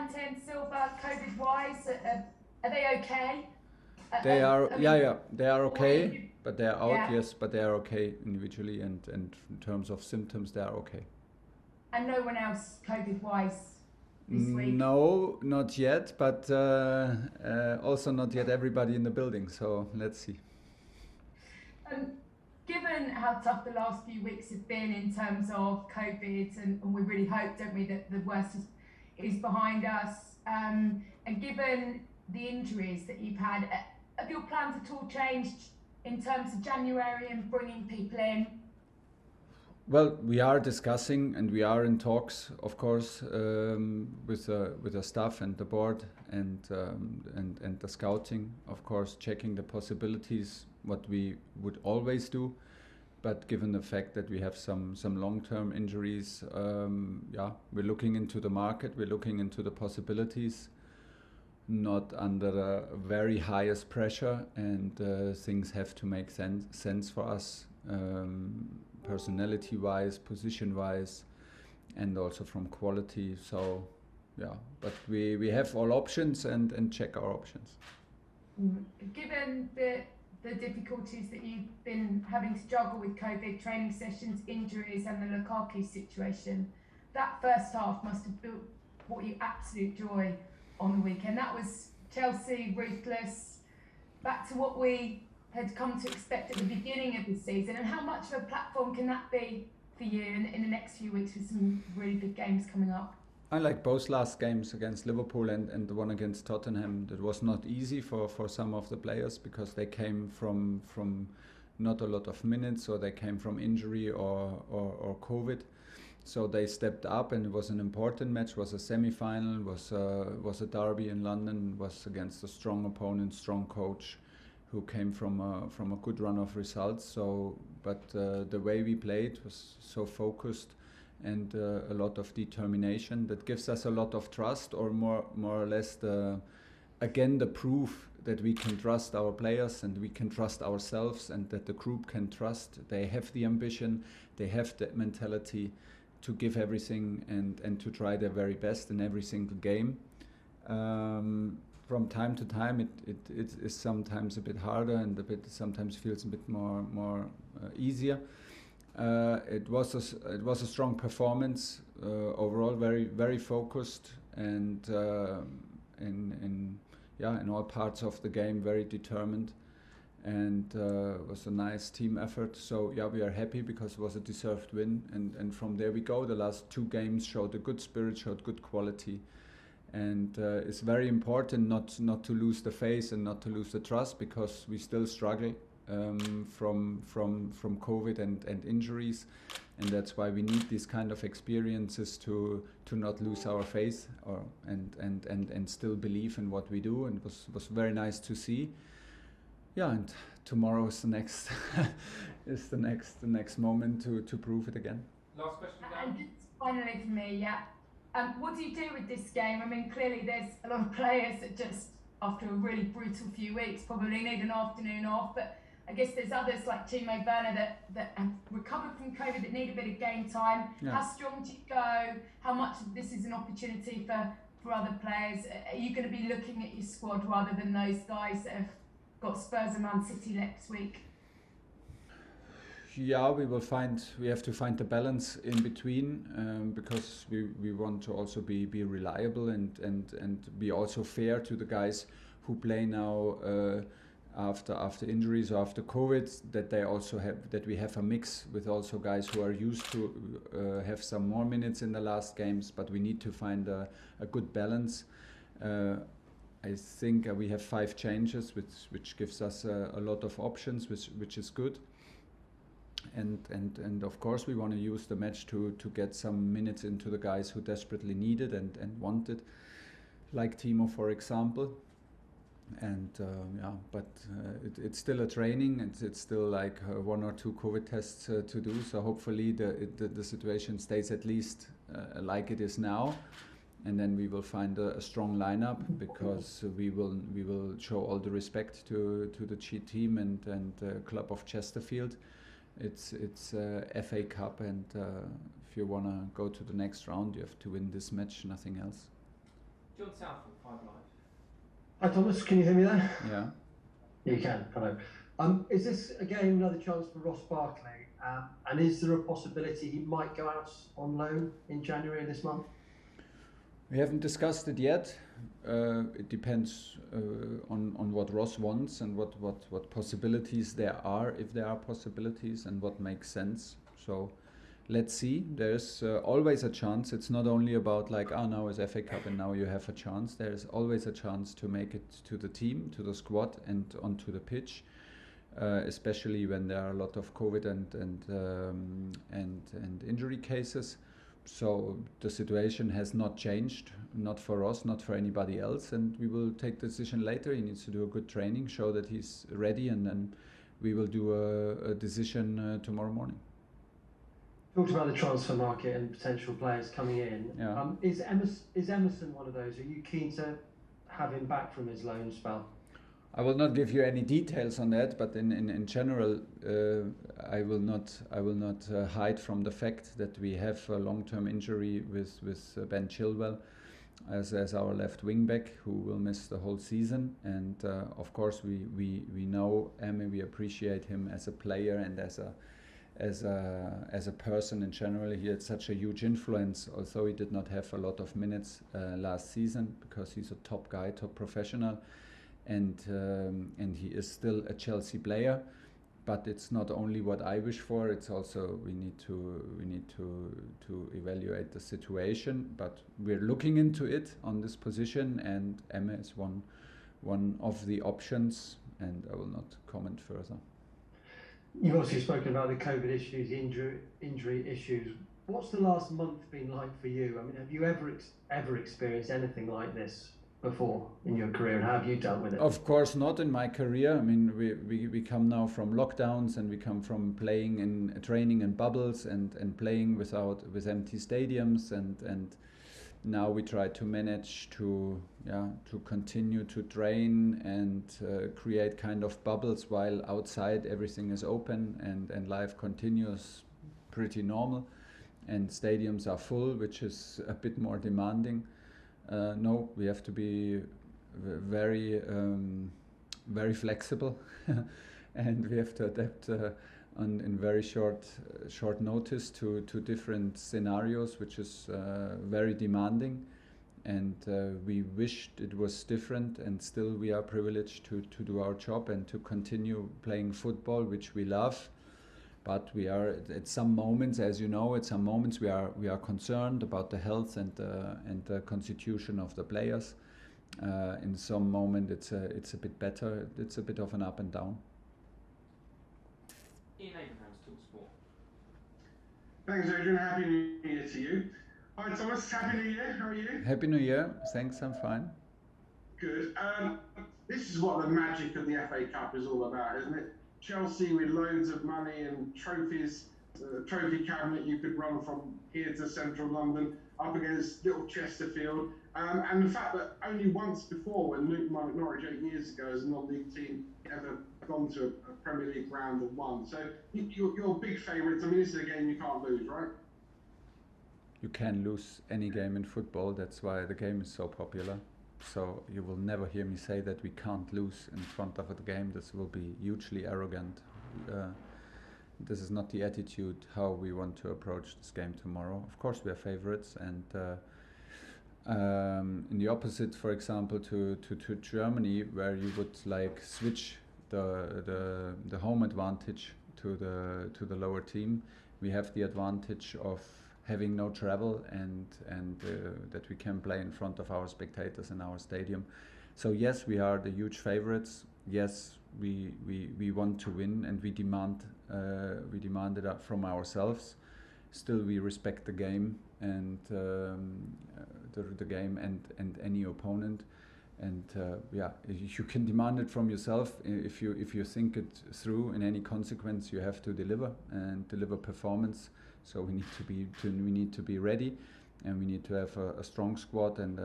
Kante and Silva, COVID-wise, are they okay? They are, I yeah, mean, yeah, they are okay, you, but they are out, yeah, yes, but they are okay individually, and in terms of symptoms, they are okay. and no one else COVID-wise this week. No, not yet, but also not yet everybody in the building, so let's see. Um, Given how tough the last few weeks have been in terms of COVID, and we really hope, don't we, that the worst is behind us, and given the injuries that you've had, have your plans at all changed in terms of January and bringing people in? Well, we are discussing and we are in talks, of course, with the staff and the board and the scouting, of course, checking the possibilities, what we would always do. But given the fact that we have some long-term injuries, yeah, we're looking into the market, we're looking into the possibilities, not under the very highest pressure, and things have to make sense for us, personality-wise, position-wise, and also from quality. So, yeah, but we have all options and check our options. Given the difficulties that you've been having to juggle with COVID, training sessions, injuries, and the Lukaku situation, that first half must have brought you absolute joy on the weekend. That was Chelsea ruthless, back to what we had come to expect at the beginning of the season. And how much of a platform can that be for you in the next few weeks with some really big games coming up? I like both last games against Liverpool and the one against Tottenham. That was not easy for some of the players because they came from not a lot of minutes, or they came from injury or COVID. So they stepped up, and it was an important match. It was a semi-final, was a derby in London, was against a strong opponent, strong coach, who came from a good run of results. So, but the way we played was so focused, and a lot of determination that gives us a lot of trust, or more or less the proof that we can trust our players and we can trust ourselves, and that the group can trust. They have the ambition, they have the mentality to give everything and to try their very best in every single game. From time to time, it is sometimes a bit harder, and sometimes feels a bit more easier. It was a strong performance overall, very focused, and in all parts of the game very determined, and it was a nice team effort. So yeah, we are happy because it was a deserved win, and from there we go. The last two games showed a good spirit, showed good quality, and it's very important not to lose the faith and not to lose the trust, because we still struggle from COVID and injuries, and that's why we need these kind of experiences to not lose our faith, and still believe in what we do. And it was very nice to see. Yeah, and tomorrow is the next the next moment to prove it again. Last question, And Dan. just finally for me, yeah. What do you do with this game? I mean, clearly there's a lot of players that just, after a really brutal few weeks, probably need an afternoon off. But I guess there's others like Timo Werner that have recovered from COVID that need a bit of game time. Yeah. How strong do you go? How much of this is an opportunity for other players? Are you going to be looking at your squad rather than those guys that have got Spurs and Man City next week? Yeah, we have to find the balance in between, because we want to also be reliable and be also fair to the guys who play now after injuries or after COVID, that we have a mix with also guys who are used to have some more minutes in the last games, but we need to find a good balance. I think we have 5 changes, which gives us a lot of options, which is good. And of course we want to use the match to get some minutes into the guys who desperately need it and want it, like Timo, for example. And but it's still a training, and it's still like 1 or 2 COVID tests to do. So hopefully the situation stays at least like it is now, and then we will find a strong lineup, because we will show all the respect to the team and club of Chesterfield. It's FA Cup, and if you want to go to the next round, you have to win this match, nothing else. John Southall, Five Live. Hi Thomas, can you hear me there? Yeah. You can. Hello. Is this again another chance for Ross Barkley? And is there a possibility he might go out on loan in January this month? We haven't discussed it yet. It depends on what Ross wants and what possibilities there are, if there are possibilities, and what makes sense. So let's see. There's always a chance. It's not only about like, oh, now it's FA Cup and now you have a chance. There's always a chance to make it to the team, to the squad, and onto the pitch. Especially when there are a lot of COVID and injury cases. So the situation has not changed, not for us, not for anybody else, and we will take the decision later. He needs to do a good training, show that he's ready, and then we will do a decision tomorrow morning. Talked about the transfer market and potential players coming in. Yeah. Is Emerson one of those? Are you keen to have him back from his loan spell? I will not give you any details on that, but in general, I will not hide from the fact that we have a long-term injury with Ben Chilwell as our left wing back, who will miss the whole season. And of course, we know and we appreciate him as a player and as a person in general. He had such a huge influence, although he did not have a lot of minutes last season, because he's a top guy, top professional. And he is still a Chelsea player, but it's not only what I wish for. It's also we need to evaluate the situation. But we're looking into it on this position, and Emma is one of the options. And I will not comment further. You've obviously spoken about the COVID issues, injury issues. What's the last month been like for you? I mean, have you ever experienced anything like this before in your career, and how have you dealt with it? Of course not in my career. I mean, we come now from lockdowns, and we come from playing in training in bubbles and playing with empty stadiums, and now we try to manage to continue to train and create kind of bubbles while outside everything is open and life continues pretty normal, and stadiums are full, which is a bit more demanding. No, we have to be very flexible, and we have to adapt in very short notice to different scenarios, which is very demanding. And we wished it was different, and still we are privileged to do our job and to continue playing football, which we love. But we are at some moments, as you know, we are concerned about the health and the constitution of the players. In some moment, it's a bit better. It's a bit of an up and down. Ian Abrahams, TalkSport. Thanks, Adrian. Happy New Year to you. Hi, Thomas. Happy New Year. How are you? Happy New Year. Thanks. I'm fine. Good. This is what the magic of the FA Cup is all about, isn't it? Chelsea with loads of money and trophies, trophy cabinet you could run from here to central London up against little Chesterfield. And the fact that only once before, when Luke won at Norwich 8 years ago as a non-league team, ever gone to a Premier League round and won. So you're big favourites. I mean, this is a game you can't lose, right? You can lose any game in football. That's why the game is so popular. So you will never hear me say that we can't lose in front of a game. This will be hugely arrogant. This is not the attitude how we want to approach this game tomorrow. Of course we are favourites, and in the opposite, for example, to Germany, where you would like switch the home advantage to the lower team, we have the advantage of having no travel and that we can play in front of our spectators in our stadium. So yes, we are the huge favorites. Yes, we want to win, and we demand it from ourselves. Still, we respect the game and the game and any opponent. And you can demand it from yourself. If you think it through in any consequence, you have to deliver and deliver performance. So we need to be ready, and we need to have a strong squad and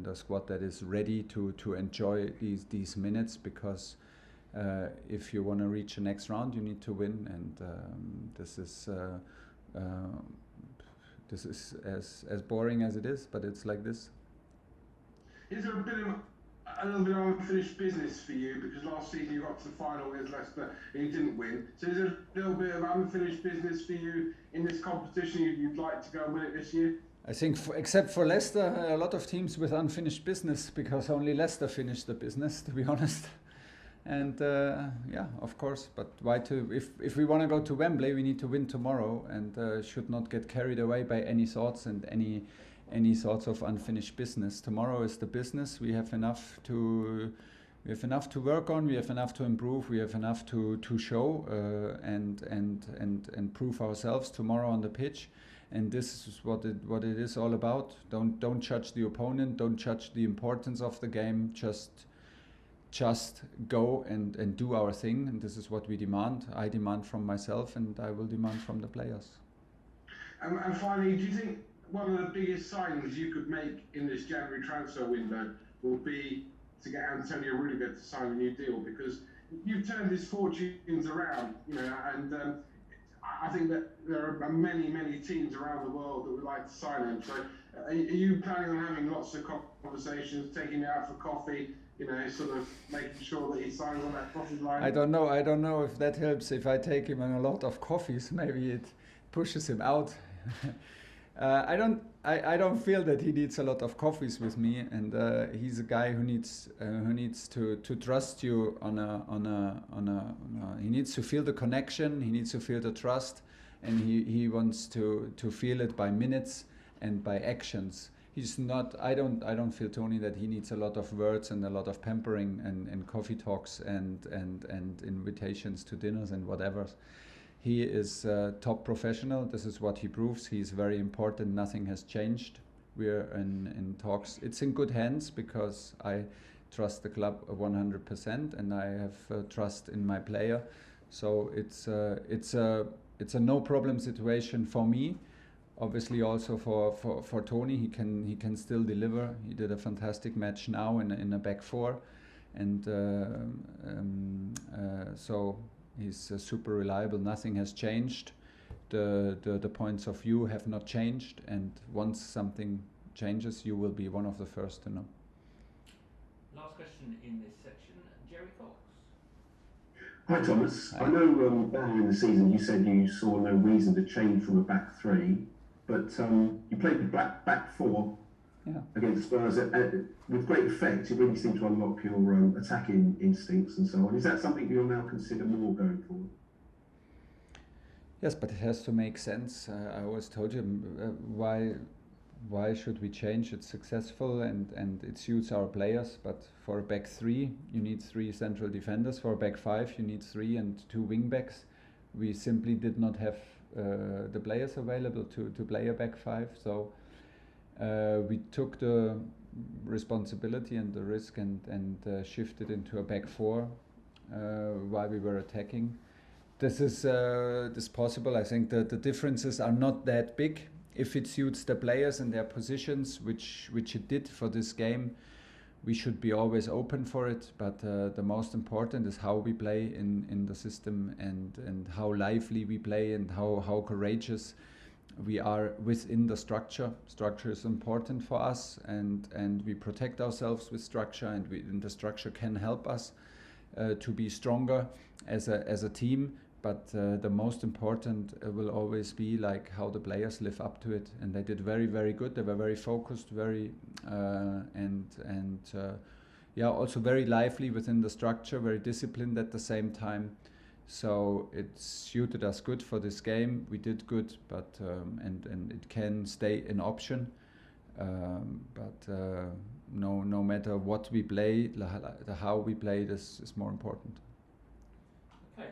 a squad that is ready to enjoy these minutes, because if you want to reach the next round, you need to win, and this is as boring as it is, but it's like this. Is there a little bit of unfinished business for you, because last season you got to the final against Leicester and you didn't win? So is there a little bit of unfinished business for you in this competition? You'd like to go and win it this year? I think, except for Leicester, a lot of teams with unfinished business, because only Leicester finished the business, to be honest. And yeah, of course. But why to? If we want to go to Wembley, we need to win tomorrow, and should not get carried away by any thoughts and any sorts of unfinished business. Tomorrow is the business. We have enough to work on. We have enough to improve. We have enough to show and prove ourselves tomorrow on the pitch. And this is what it is all about. Don't judge the opponent. Don't judge the importance of the game. Just go and do our thing. And this is what we demand. I demand from myself, and I will demand from the players. And finally, do you think one of the biggest signings you could make in this January transfer window will be to get Antonio Rudiger to sign a new deal? Because you've turned his fortunes around, and I think that there are many teams around the world that would like to sign him. So are you planning on having lots of conversations, taking him out for coffee, sort of making sure that he signs on that dotted line? I don't know if that helps. If I take him on a lot of coffees, maybe it pushes him out. I don't feel that he needs a lot of coffees with me, and he's a guy who needs to trust you he needs to feel the connection, he needs to feel the trust, and he wants to feel it by minutes and by actions. He's not. I don't feel, Tony, that he needs a lot of words and a lot of pampering and coffee talks and invitations to dinners and whatever. He is a top professional. This is what he proves. He's very important. Nothing has changed. We're in talks. It's in good hands because I trust the club 100%, and I have trust in my player. So it's a no problem situation for me. Obviously, also for Tony, he can still deliver. He did a fantastic match now in a back four, and so he's super reliable. Nothing has changed. The points of view have not changed, and once something changes, you will be one of the first to know. Last question in this section, Jerry Cox. Hi Thomas. Hi. I know earlier in the season you said you saw no reason to change from a back three, but you played the back four against Spurs with great effect. It really seemed to unlock your attacking instincts and so on. Is that something you'll now consider more going forward? Yes, but it has to make sense. I always told you, why should we change? It's successful and it suits our players. But for a back three, you need 3 central defenders. For a back 5, you need 3 and 2 wing backs. We simply did not have the players available to play a back 5. So we took the responsibility and the risk and shifted into a back 4 while we were attacking. This is possible. I think that the differences are not that big. If it suits the players and their positions, which it did for this game, we should be always open for it. But the most important is how we play in the system and how lively we play and how courageous we are within the structure. Structure is important for us, and we protect ourselves with structure, and the structure can help us to be stronger as a team. But the most important will always be like how the players live up to it, and they did very, very good. They were very focused, very also very lively within the structure, very disciplined at the same time. So it suited us good for this game. We did good, but and it can stay an option. No matter what we play, how we play, this is more important. Okay.